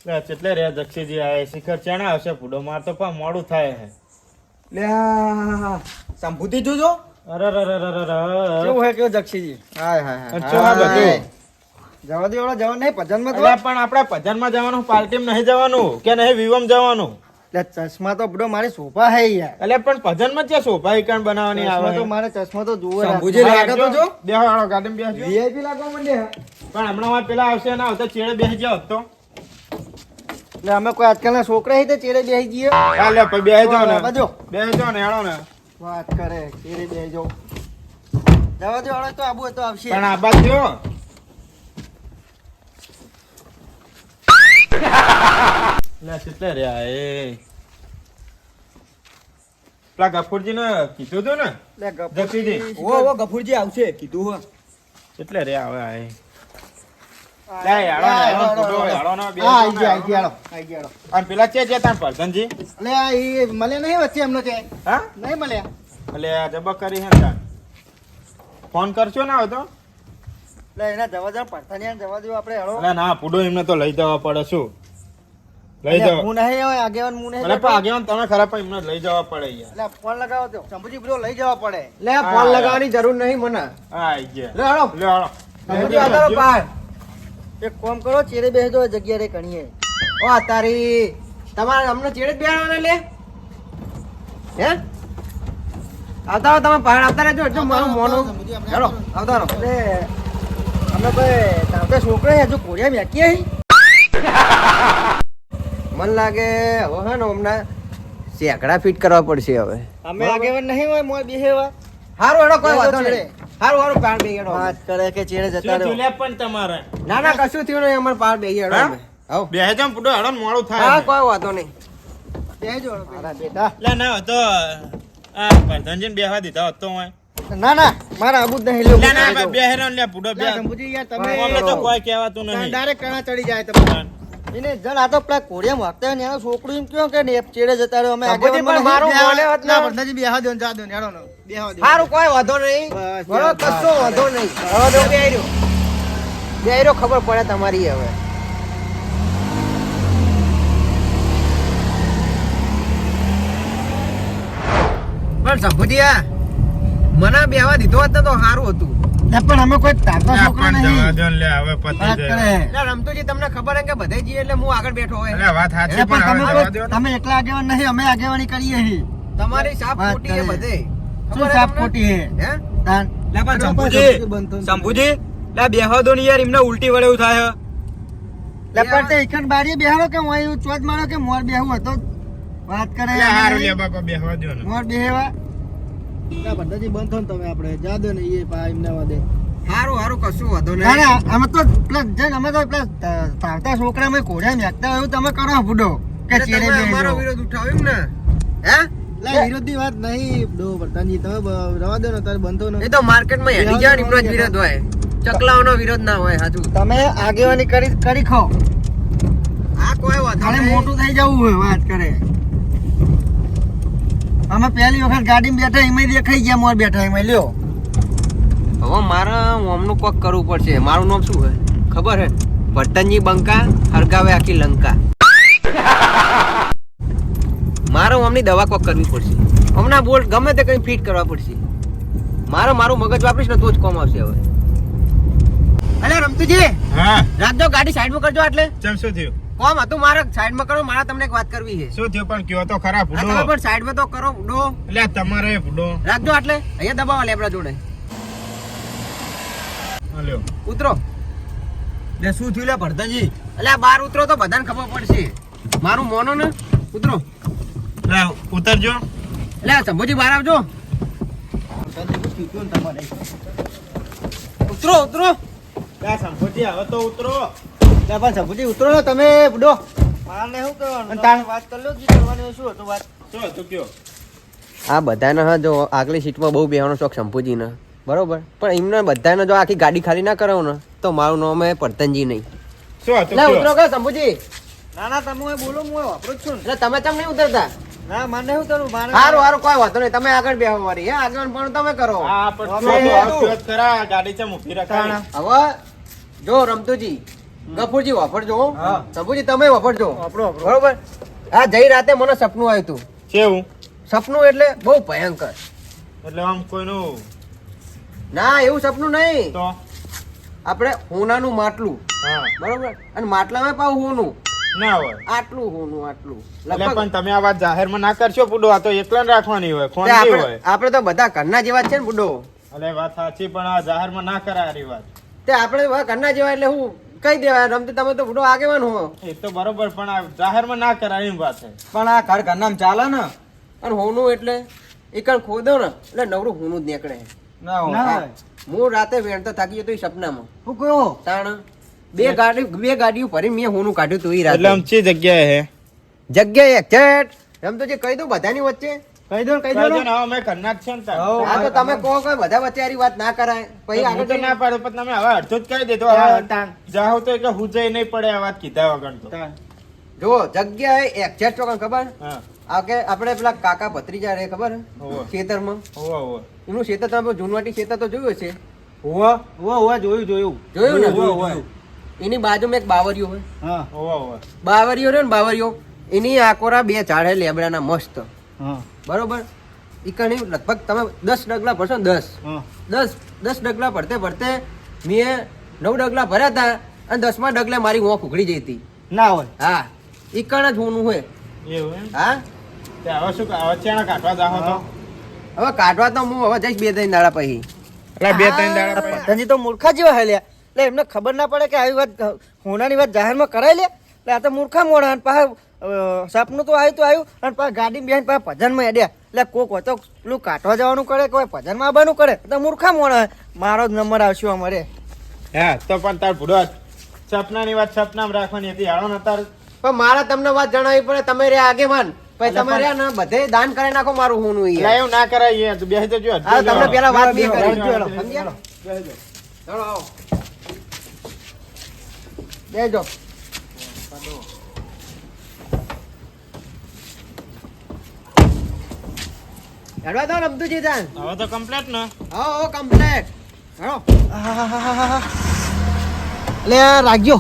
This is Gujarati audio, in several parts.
એટલે રે જક્ષીજી આય શિખર ચણા આવશે ફૂડો માર તો પણ મોડું થાય હે લે સંભૂતિ જોજો અરે રે રે રે રે કેવું હે કેવું જક્ષીજી હાય હાય અને ચો આ બધું જવા દેવાળા જવાનું નહીં ભજનમાં તો અલ્યા પણ આપણે ભજનમાં જવાનું પાર્ટીમાં નહીં જવાનું કે નહીં વિવમ જવાનું લે ચશ્મા તો બડો મારી શોભા હે યાર અલ્યા પણ ભજનમાં ક્યાં સોફા ઈકણ બનાવવાની ચશ્મા આવે તો મારે ચશ્મા તો જુઓ સંભુજી લાગે તો જો બેહો આળો ગાડીમાં બેસજો વીઆઈપી લાગવા માંડે પણ હમણાં માં પેલા આવશે ના આવતા ચેડે બેસી જાવ તો એટલે અમે કોઈ આજકાલના છોકરા હી તો ચેડે બેસી જઈએ ચાલે પછી બેસી જાવ ને બાજુ બેસી જાવ ને હેડો ને વાત કરે ચેડે બેસી જાવ જવા દે વાળો તો આબુ તો આવશે પણ આ બાદ જો લે કેટલે રહ્યા એ પેલા ગફુરજી ને કીધું તું ને લે જક્ષીજી. ઓ ગફુરજી આવશે કીધું હો કેટલે રહ્યા હવે આ એ? લે યાડો ને યાડો ફોટો યાડો ને બે આઈ ગયા અને પેલા છે તાર પરધનજી અલે આ ઈ મળે નહીં વચ્ચે એમનો છે હા નહીં મળ્યા એટલે આ જબક કરી હે ને તાર ફોન કરશો ને હવે તો એટલે એના જવા પડતા જવા દો આપણે હેળો અલે ના પૂડો એમને તો લઈ જવા પડે શું લઈ જવા હું નહીં હોય આગેવાન હું નહીં અરે પણ આગેવાન તમે ખરા પણ એમને લઈ જવા પડે યાર એટલે ફોન લગાવો તો શંભુજી બધો લઈ જવા પડે લે ફોન લગાવવાની જરૂર નહીં મને હા આઈ ગયા લે હાલો લે હાલો સમજી આતારો પાર એક કામ કરો ચેડે બેસજો જગ્યા રે કણીએ ઓ તારી તમારે અમને ચેડે જ બેહાડવાના લે હે આવતા રહો તમે પહાડ આવતા રહેજો એટલે મારું મોનું હેલો આવતા રહો એટલે અમે કોઈ તાપે છોકરા હજુ કોરિયા મેકીએ હી મન લાગે હવે હે ને હમણાં સેકડા ફિટ કરવા પડશે હવે અમે આગેવાન નહીં હોય મોય બેહેવા હારું હેડો કોઈ બેસો વાંધો ચેડે. નહીં હારું હારું પાર બેહી હેડો વાત કરે કે ચેડે જતા શું રહો થયું લે પણ તમારે ના ના કશું થયું નહીં અમારે પાર બેહી હેડો હા? અમે આવો બેહી જાવ પૂડો હેડો ને મોડું હા થાય કોઈ વાંધો નહીં બેહજો મારા બેટા લે ના હતો આ પરધનજી બેહવા દીધા હતો હું ના ના મારા આબુ જ નહીં લેવું લે ના બેહેરો લે પૂડો બે શંભુજી યાર તમે અમને તો કોઈ કહેવાતું નહીં ડાયરેક્ટ કણા ચડી જાય તમે એને જણ આ તો પેલા કોરિયા માગતા ને એનો છોકરું એમ કયો કે ને ચેડે જતા રહ્યો અમે શંભુજી પણ મારું બોલે હોત ને. ના બંધાજી બેહવા દો ને જા દો ને હેડો ને બેહવા દો હારું કોઈ વાંધો નહીં બસ, બરોબર બસ, કશો બસ. વાંધો નહીં હવે તો બેહી રહ્યો ખબર પડે તમારી હવે પણ સંભુજીયા મને બેહવા દીધો હોત ને તો સારું હતું ના, પણ અમે કોઈ તારતા છોકરા પણ નહીં જવા દો ને લે હવે પતી વાત જાય કરે એટલે રમતુજી તમને ખબર હે કે બધે જઈએ એટલે હું આગળ બેઠો હોય અલે વાત સાચી એટલે પણ પણ તમે હવે જવા કોઈ દો ને. તમે એકલા આગેવાન નહીં અમે આગેવાની કરીએ હી તમારી સાપ વાત ખોટી હે કરે. બધે શું ખબર હે સાપ તમને? ખોટી હે હે તાન લે પણ શંભુજી, શંભુજી લે બેહવા દો ને યાર એમને ઉલટી વળે એવું થાય લપડ તે એકન બારીએ બેહાડો કે હું અહીં ચોથ મારો કે મોર બેહું હતો વાત કરે લે હારું લે બાપા બેહવા દો ને મોર બેહેવા ના બધાજી બંધ થો ને તમે આપણે જા દો ને એ પા એમને વાદે હારું હારું કશું વાંધો ના નહીં ના અમે તો પ્લસ જઈને અમે તો પ્લસ તારતા છોકરા અમે કોડ્યા મેકતા હોય એવું તમે કરો બુડો કે એટલે ચેડે તમે અમારો બેહજો વિરોધ ઉઠાવ્યો એમ ને હે લા વિરોધી વાત નહીં ડો બટાજી તમે રવા દો ને તારે બંધો ને એ તો માર્કેટમાં હેડી જાય એમનો જ વિરોધ હોય ચકલાઓનો વિરોધ ના હોય સાચું તમે આગેવાની કરી ખો આ કોઈ વાંધો ખાલી નહીં મોટું થઈ જવું હોય વાત કરે અમે પહેલી વખત ગાડીમાં બેઠા એમાં દેખાઈ ગયા મોર બેઠા એમાં લ્યો હવે મારે ઓમનું કોક કરવું પડશે મારું નામ શું હોય ખબર હે ભટ્ટનજી બંકા હરગાવે આખી લંકા મારે ઓમની દવા કોક કરવી પડશે હમણાં બોલ ગમે તે કઈ ફિટ કરવા પડશે મારું મગજ વાપરીશ ને તો જ કોમ આવશે હવે અલે રમતુજી હા રાખજો ગાડી સાઈડમાં કરજો એટલે ચમ શું થયું કોમ હતું મારે સાઈડમાં કરો મારે તમને એક વાત કરવી છે શું થયું પણ કયો તો ખરા આ તમે પૂડો પણ સાઈડમાં તો કરો ડો એટલે તમારે પૂડો રાખજો એટલે અહીંયા દબાવો લેબડા જોડે હાલ્યો ઉતરો લે શું થયું લે ભરતાજી એટલે આ બાર ઉતરો તો બધાને ખબર પડશે મારું મોનો ને ઉતરો લે ઉતરજો એટલે આ શંભુજી બહાર આવજો ઉતરો ઉતરો લે સંપત્તિ હવે તો ઉતરો લે પણ સબુજી ઉતરો ને તમે બુડો મારને શું કરવાનું અને તાણ- વાત કરી લો જે કરવાની હોય શું હતું વાત શું હતું કયો આ બધાને હા જો આગલી સીટમાં બહુ બેહવાનો શોખ શંભુજીને બરોબર પણ એમને બધાને જો આખી ગાડી ખાલી ના કરાવો ને તો મારું નામ હે પરતનજી નહીં શું હતું એટલે કયો ઉતરો કે શંભુજી ના ના તમે બોલો હું વાપરું જ છું ને. એટલે તમે ચમ નહીં ઉતરતા ના મારને શું કરું મારે સારું સારું કોઈ વાંધો નહીં તમે આગળ બેહો મારી હે આગળ પણ તમે કરો હા પણ અમે શું હતું. હતું? ખરા ગાડી ચમ ઊભી રખાય હવે જો રમતુજી ગફુરજી વાપરજો હો. હા. શંભુજી તમે વાપરજો વાપરો. બરોબર. આ જઈ રાતે મને સપનું આવ્યું હતું. કેવું સપનું એટલે બહુ ભયંકર. એટલે આમ કોઈનું ના એવું સપનું નહીં. તો આપણે હોનાનું માટલું હા બરોબર અને માટલામાં પાછું હોનું ના હોય આટલું હોનું આટલું એટલે લગભગ પણ તમે આ વાત જાહેરમાં ના કરશો પુડો આ તો એકલા ને રાખવાની હોય તે ખોનતી આપણે હોય આપણે તો બધા ઘરના જેવા જ છે ને બુડો. એટલે વાત સાચી પણ આ જાહેરમાં ના કરાય આ વાત તે આપણે બધા ઘરના જેવા એટલે હું કહી દેવાય રમતે તમે તો બુડો આગેવાન હો. એ તો બરોબર પણ આ જાહેરમાં ના કરાય એમ વાત છે પણ આ ઘર ઘરનામ ચાલે ને અને હોનું એટલે એકણ ખોદો ને એટલે નવરું હોનું જ નીકળે. ના હોય. હું રાતે વેણતો થાકી જતો ઈ સપનામાં હું કયો તાણ બે ગાડીઓ ભરી મેં હોનું કાઢ્યું તું ઈ એટલે રાતે આમ ચી જગ્યાએ હે જગ્યાએ એક્ઝેક્ટ રમતો જે કહી દઉં બધાની વચ્ચે. કહી દો કહી કહેજો દો ને, હવે અમે ઘરના જ છે ને તાર. હઉ. આ તો તમે કહો કે બધા વચ્ચે આરી વાત ના કરાય પછી હું આગળ તો ના પાડું પણ તમે હવે અડધું જ કહી દેતો હવે જાઓ તો કે હું જઈ નહીં પડે આ વાત કીધા વગર તો જો જગ્યાએ એક્ઝેક્ટ ચોકન ખબર હા આ કે આપણે પેલા કાકા ભત્રીજા રે ખબર હોવે. ખેતરમાં હોવે હોવે એનું ખેતર તમે જૂનવાટી ખેતર તો જોયું છે હોવા જોયું જોયું ને હોવે. એની બાજુમાં એક બાવરીઓ હોય હા હોવે હોવે બાવરીઓ રે ને બાવરીઓ એની આકોરા બે ઝાડ હે લેબડાના મસ્ત હા બરોબર ઈકણી લગભગ તમે 10 ડગલા ભરશો ને 10 હા 10 ડગલા ભરતે ભરતે મેં 9 ડગલા ભર્યા હતા અને 10મા ડગલે મારી ઊંઘ ઉઘડી જઈ હતી. ના હોય હા ઈકણ જ હોનું હોય. એવું એમ હા તે હવે શું હવે ચેણા કાઢવા જાઓ તો હવે કાઢવા તો હું હવે જઈશ 2-3 દાડા પછી. એટલે બે ત્રણ દાડા પછી. પતંજી તો મૂર્ખા જેવા હે લ્યા. એટલે એમને ખબર ના પડે કે આવી વાત હોનાની વાત જાહેરમાં કરાય લે એટલે આ તો મૂર્ખા મોડા અને પાછા સપનું તો આવ્યું અને પાછા ગાડી બેહીને પાછા ભજનમાં હેડ્યા એટલે કોક હોય તો પેલું કાઢવા જવાનું કરે કોઈ ભજનમાં આવવાનું કરે તો મૂર્ખા મોડા મારો જ નંબર આવશે અમારે. હા તો પણ તાર ભૂડો સપનાની વાત સપનામાં રાખવાની હતી હાલો ને તાર પણ મારે તમને વાત જણાવવી પડે તમે રે આગેવાન પછી તમે રે ને બધે દાન કરી નાખો મારું હોનું ઈ. એટલે એવું ના કરાય યાર તું બેસી જજો હા તમને પેલા વાત બે બેહો, કરી બેહો, સમજ્યા? બેસી જાઓ. ચાલો આવો બેજો. હેડવા દો રમતુજી જાન. હવે તો કમ્પ્લીટ ને હા કમ્પ્લેટ. હેડો. એટલે રાખજો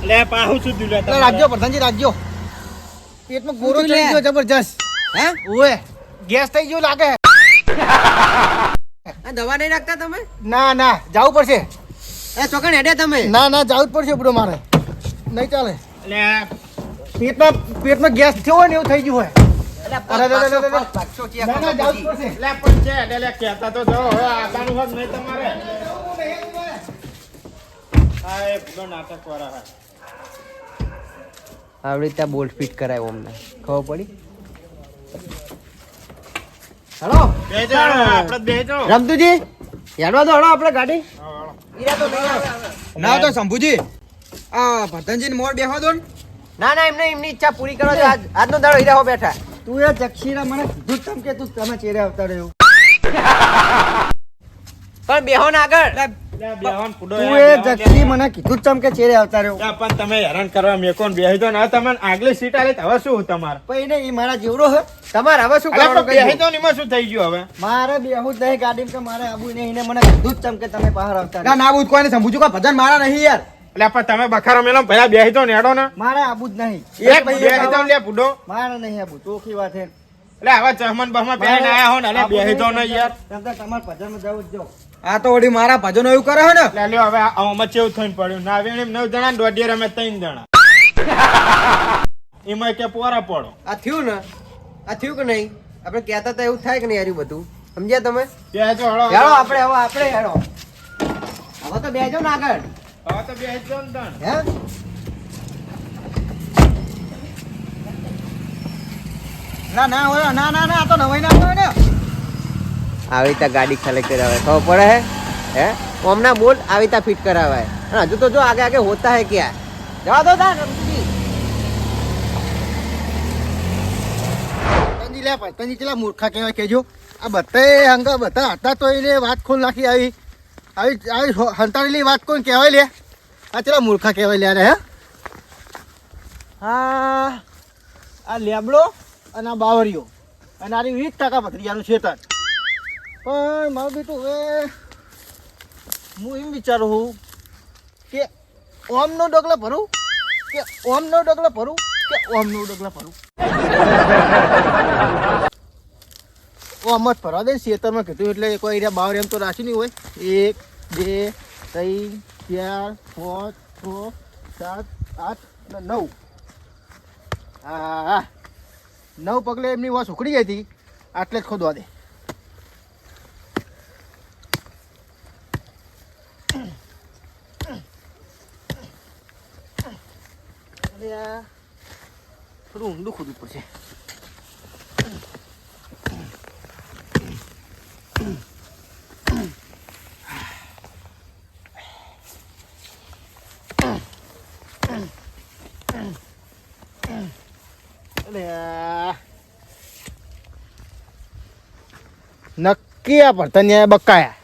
લે પાહુ શું દિલે એટલે રાખજો પ્રધાનજી રાખજો પેટમાં ગોરો ઊંચું લે. ચડી ગયો જબરજસ્ત હે ઓએ ગેસ થઈ ગયો લાગે આ દવા નહીં નાખતા તમે ના જવું પડશે એ ચોકણ હેડે તમે ના જવું જ પડશે બુડો મારે નહીં ચાલે લે પેટમાં ગેસ થયો હોય ને એવું થઈ ગયું હોય એટલે અરે, અરે, અરે, અરે. પાછો ચેક ના કરો જવું જ પછી. પડશે લે પણ છે એટલે લે કહેતા તો જાઓ હવે આગાનું હોત નહીં તમારે આ એ બધો નાટક વાળા હા આવી રીતે બોલ્ટ ફિટ કરાય અમને ખબર પડી. હેલો બેજો આપણે બેજો રમતુજી હેડવા દો હળો આપણે ગાડી હાલો ઈરા તો નહીં આવે. ના તો શંભુજી આ ભરતનજી મોર બેહવા દો ને ના એમને એમની ઈચ્છા પૂરી કરો છો. આજનો દાડો હીરા હો બેઠા. તું એ જક્ષીરા મને કીધું જ તમ કે તું તમે ચેરે આવતા રહ્યો પણ બેહો ને આગળ લે બેહોન ફૂડો તું એ જક્ષી મને કીધું જ તમ કે ચેરે આવતા રહ્યો લે પણ તમે હેરાન કરવા મેકોન બેહી દો ને હવે તમે આગલી સીટ આલે તો હવે શું તમારે પછી ને ઈ મારા જેવડો હે તમારે હવે શું અલા કરવાનું પણ બેહી કહી દો ને એમાં શું થઈ ગયું હવે મારે બેહું જ નહીં ગાડી કે મારે આબુ નહીં ને મને કીધું જ તમ કે તમે બહાર આવતા ના ના કોઈ ને સમજુ કા ભજન મારા નહીં યાર એટલે પણ તમે બખારો મેલો પેલા બેહી દો ને હેડો ને મારે આબુ જ નહીં એક બેહી દો લે ફૂડો મારે નહીં આબુ ચોખી વાત હે એટલે હવે ચહમન બહમન બેહીને આયા હો ને એટલે બેહી દો ને યાર તમે તમારા ભજનમાં જવું જ જો આ તો વળી મારા ભજનો એવું કરે હે ને એટલે લ્યો હવે આમાં ચેવું થઈને પડ્યું ના વેણી 9 જણા ને દોઢિયર અમે 3 જણા એમાં કે પોરા પડો આ થયું ને આ થયું કે નહીં આપણે કહેતા હતા એવું થાય કે નહીં યાર બધું સમજ્યા તમે બેહજો હળો હેડો આપણે હેડો હવે તો બેજો ને આગળ હવે તો બેહી દો ને તણ હે ના હોય ના આ તો નવાઈ ના હોય ને આવી રીતે ગાડી ખાલી કરાવે ખબર પડે હે ઓમના બોલ આવી રીતે ફિટ કરાવાય અને હજુ તો જો આગે હોતા હે ક્યાં જવા દો તા રમતુજી. પતંજી લે પતંજી ચેલા મૂર્ખા કહેવાય કેજો આ બધાએ હંગા બધા હતા તો એને વાત ખોલ નાખી આવી હંતાડેલી વાત કોણ કહેવાય લે આ ચેલા મૂર્ખા કહેવાય લે રે હે આ લેબડો અને આ બાવરીઓ અને આની 20% ભત્રીજાનું છેતર પણ મારું બેટું હવે હું એમ વિચારું છું કે ઓમ નો ડગલો ભરું કે ઓમ નો ડગલો ભરું કે ઓમ નો ડગલો ભરું? ઓમ જ ભરવા દે ખેતરમાં કીધું એટલે કોઈ એરિયા બાવર એમ તો રાખ્યું નહીં હોય. 1 2 3 4 5 6 7 8 9. હા 9 પગલે એમની વાસ ઉખડી ગઈ હતી આટલે જ ખોદવા દે. થોડું ઊંડું ખોદવું પડશે. નક્કી આ ભરતનિયા બકાયા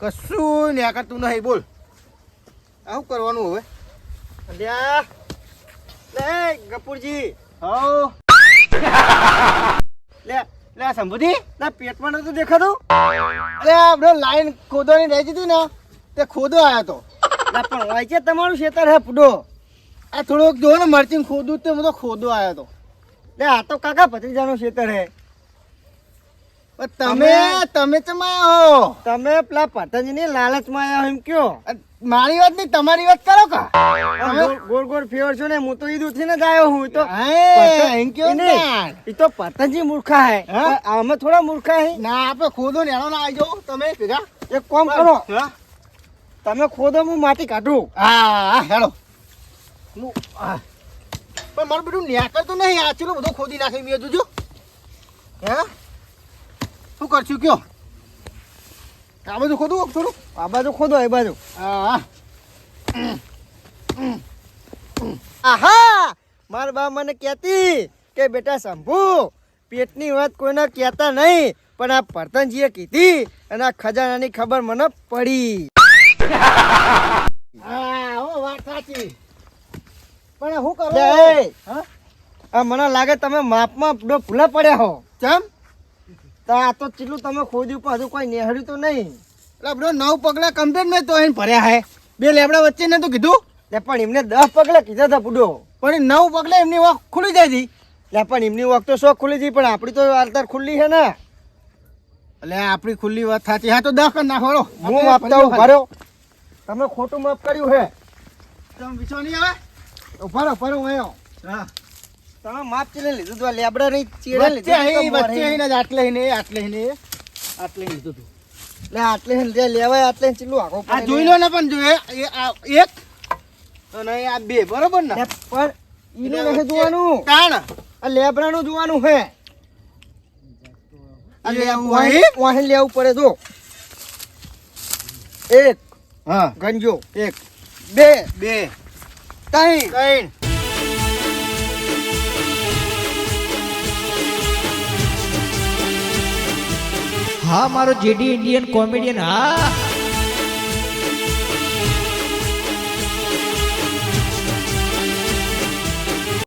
કશું ન્યા કરતું નહીં. બોલ આવું કરવાનું હવે? અલ્યા લે ગપુરજી હો લે લે સંભુજી ના પેટમાં નતું દેખાતું? અરે આપણે લાઈન ખોદવાની રહી હતી ને તે ખોદો આવ્યો તો. પણ હોય છે તમારું ખેતર હે ફૂડો. આ થોડોક જો ને મરચીને ખોદું તે બધો ખોદો આવ્યો તો. લે આ તો કાકા ભત્રીજાનું ખેતર હે. તમે ચમાયા તમે પેલા પતંજની લાલચમાં આવ્યા એમ કયો? મારી વાત નહીં તમારી વાત કરો કા. ગોળ ગોળ ફેવર છો ને હું તો ઈદ ઉઠીને જ આવ્યો હું તો. એ તો પતંજી મૂર્ખા હે અમે થોડા મૂર્ખા હે. ના આપણે ખોદો ને એનો ના આવી જાઓ તમે ભેગા. એક કામ કરો તમે ખોદો હું માટી કાઢું. હા હેલો પણ મારું બધું ન્યા તો નહીં. આ ચલો બધું ખોદી નાખી મેં જોજો. હે શું કરશું કયો? આ બાજુ ખોદું થોડું. આ બાજુ ખોદો એ બાજુ. હા આહા મારા બા મને કહેતી કે બેટા શંભુ પેટની વાત કોઈને કહેતા નહીં પણ આ પરતનજીએ કીધી અને આ ખજાનાની ખબર મને પડી. હા હો વાત સાચી. પણ શું કરું? હા મને લાગે તમે માપમાં ભૂલા પડ્યા હો. ચમ આ તો ચીલું તમે ખોદ્યું પણ હજુ કોઈ નેહડ્યું તો નહીં. એટલે બધો 9 પગલા કમ્પ્લીટ મેં તો એને ભર્યા હે. 2 લેબડા વચ્ચે ને તો કીધું પણ એમને 10 પગલા કીધા હતા બુડો. પણ 9 પગલા એમની વાંક ખુલી જાય હતી. પણ એમની વાંક તો શોખ ખુલી હતી પણ આપણી તો આલતાર ખુલ્લી છે ને. એટલે આપણી ખુલ્લી વાત સાચી. હા તો 10 કરી નાખો. હું માપતા ભર્યો તમે ખોટું માપ કર્યું હે. તમે વિશ્વાસ નહીં આવે? ભરો ભરો આવ્યો. હા તમે માપ ચીલે લીધું તો લેબડા નહીં ચીડે લીધું આટલે લીધું તું. લે આટલે લેવાય આટલે ચીલું આખો આ જોઈ લો ને. પણ જોઈએ એક અને આ 2 બરોબર ને? પણ ઈનું નથી જોવાનું કાણ આ લેબડાનું જોવાનું હે. આ લેવું લેવું પડે જો. 1 હા ગંજો 1 2 3 હા મારો જેડી ઇન્ડિયન કોમેડિયન. હા